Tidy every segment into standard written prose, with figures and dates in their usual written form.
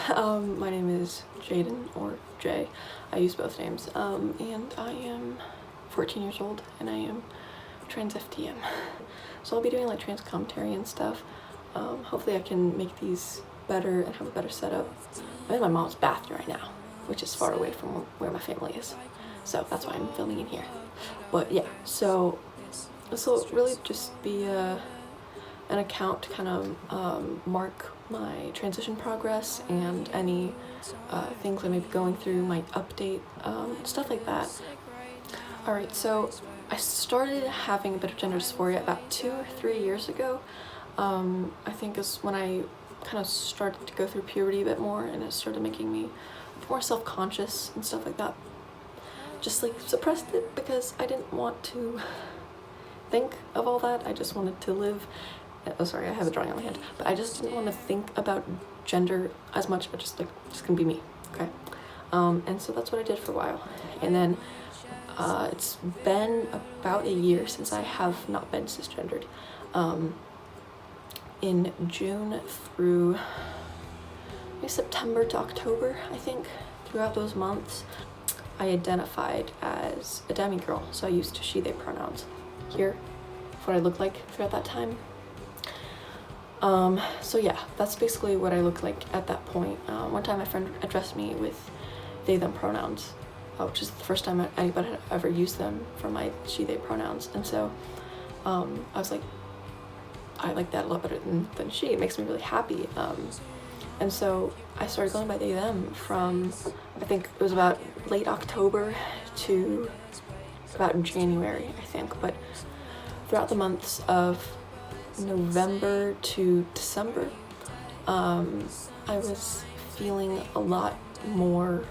My name is Jaden, or Jay. I use both names. And I am 14 years old, and I am trans FTM. So I'll be doing like trans commentary and stuff. Hopefully I can make these better and have a better setup. I'm in my mom's bathroom right now, which is far away from where my family is. So that's why I'm filming in here. But yeah, so this will really just be an account to kind of mark my transition progress and any things I may be going through, my update, stuff like that. Alright, so I started having a bit of gender dysphoria about 2 or 3 years ago. I think is when I kind of started to go through puberty a bit more, and it started making me more self-conscious and stuff like that. Just like suppressed it because I didn't want to think of all that. I just wanted to live. Oh, sorry, I have a drawing on my hand. But I just didn't want to think about gender as much, but just gonna be me, okay? And so that's what I did for a while. And then it's been about a year since I have not been cisgendered. In June through maybe September to October, I think, throughout those months, I identified as a demigirl, so I used she, they pronouns. Here, what I looked like throughout that time. So yeah, that's basically what I looked like at that point. One time my friend addressed me with they, them pronouns, which is the first time anybody had ever used them for my she, they pronouns. And so I was like, I like that a lot better than she. It makes me really happy. And so I started going by they, them from, I think it was about late October to about January, I think. But throughout the months of November to December, I was feeling a lot more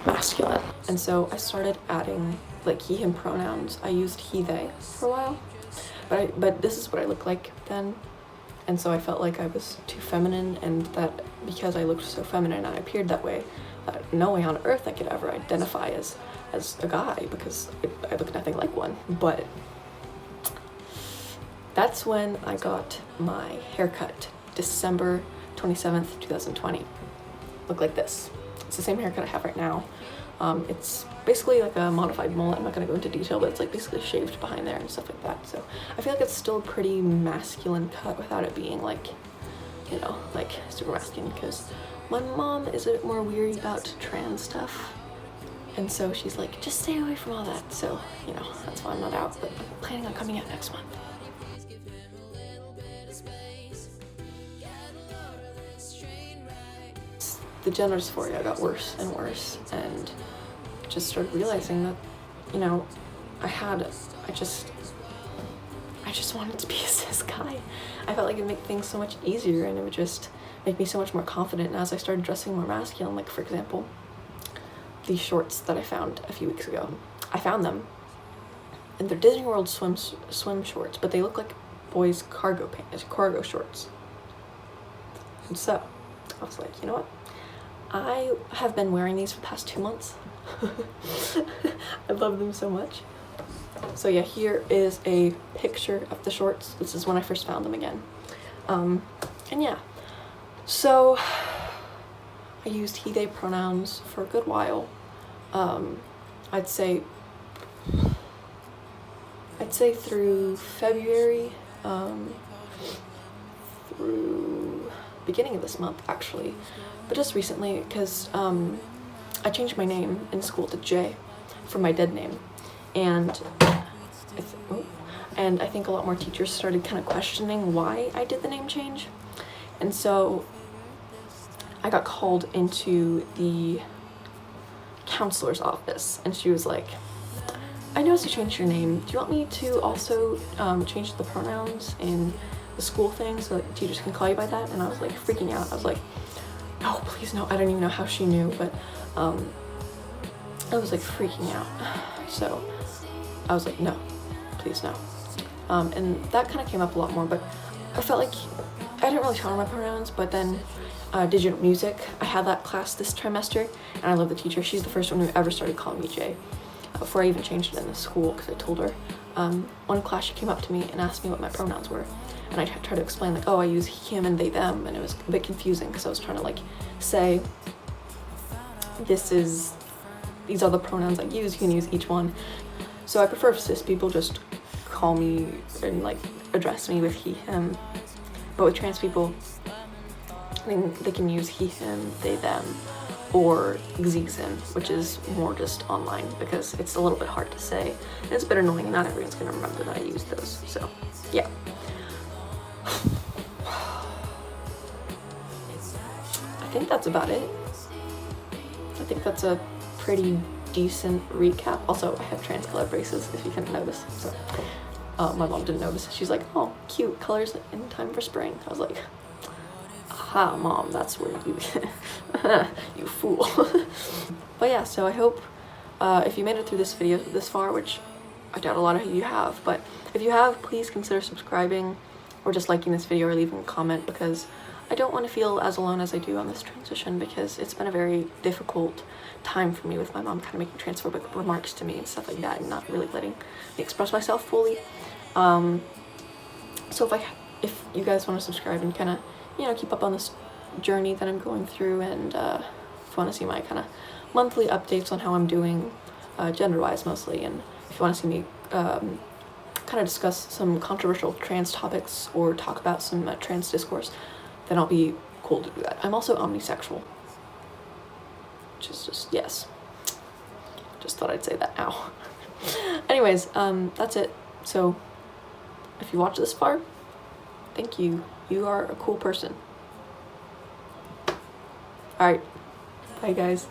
masculine. And so I started adding like he, him pronouns. I used he, they for a while, but this is what I looked like then. And so I felt like I was too feminine, and that because I looked so feminine and I appeared that way, that no way on earth I could ever identify as a guy, because I look nothing like one. But that's when I got my haircut, December 27th, 2020. Look like this. It's the same haircut I have right now. It's basically like a modified mullet. I'm not gonna go into detail, but it's like basically shaved behind there and stuff like that. So I feel like it's still a pretty masculine cut without it being like, you know, like super masculine, because my mom is a bit more weary about trans stuff. And so she's like, just stay away from all that. So, you know, that's why I'm not out, but I'm planning on coming out next month. The gender dysphoria got worse and worse, and just started realizing that, you know, I just wanted to be a cis guy. I felt like it'd make things so much easier, and it would just make me so much more confident. And as I started dressing more masculine, like for example, these shorts that I found a few weeks ago, I found them, and they're Disney World swim shorts, but they look like boys' cargo shorts. And so I was like, you know what? I have been wearing these for the past 2 months. I love them so much. So yeah, here is a picture of the shorts. This is when I first found them again. And yeah, so I used he, they pronouns for a good while. I'd say through February, through beginning of this month actually, but just recently, because I changed my name in school to Jay from my dead name, and I think a lot more teachers started kind of questioning why I did the name change. And so I got called into the counselor's office, and she was like, I noticed you changed your name. Do you want me to also change the pronouns in the school thing so that teachers can call you by that? And I was like freaking out. I was like, no, please no. I don't even know how she knew, but I was like freaking out. So I was like, no, please no. And that kind of came up a lot more, but I felt like I didn't really tell her my pronouns. But then digital music, I had that class this trimester, and I love the teacher. She's the first one who ever started calling me Jay before I even changed it in the school, because I told her one class she came up to me and asked me what my pronouns were, and I tried to explain like, oh, I use he, him, and they, them, and it was a bit confusing because I was trying to like say these are the pronouns I use, you can use each one. So I prefer if cis people just call me and like address me with he, him, but with trans people they can use he, him, they, them, or xen, which is more just online because it's a little bit hard to say and it's a bit annoying and not everyone's gonna remember that I use those. So yeah. I think that's about it. I think that's a pretty decent recap. Also, I have trans color braces, if you couldn't notice. So my mom didn't notice. She's like, oh, cute, colors in time for spring. I was like, aha, Mom, that's where you you fool. But yeah, so I hope if you made it through this video this far, which I doubt a lot of you have, but if you have, please consider subscribing or just liking this video or leaving a comment, because I don't want to feel as alone as I do on this transition, because it's been a very difficult time for me with my mom kind of making transphobic remarks to me and stuff like that and not really letting me express myself fully. So if you guys want to subscribe and kind of, you know, keep up on this journey that I'm going through, and if you want to see my kind of monthly updates on how I'm doing, gender-wise mostly, and if you want to see me kind of discuss some controversial trans topics or talk about some trans discourse, then I'll be cool to do that. I'm also omnisexual, which is just, yes, just thought I'd say that now. Anyways, that's it. So if you watched this far, thank you. You are a cool person. All right, bye guys.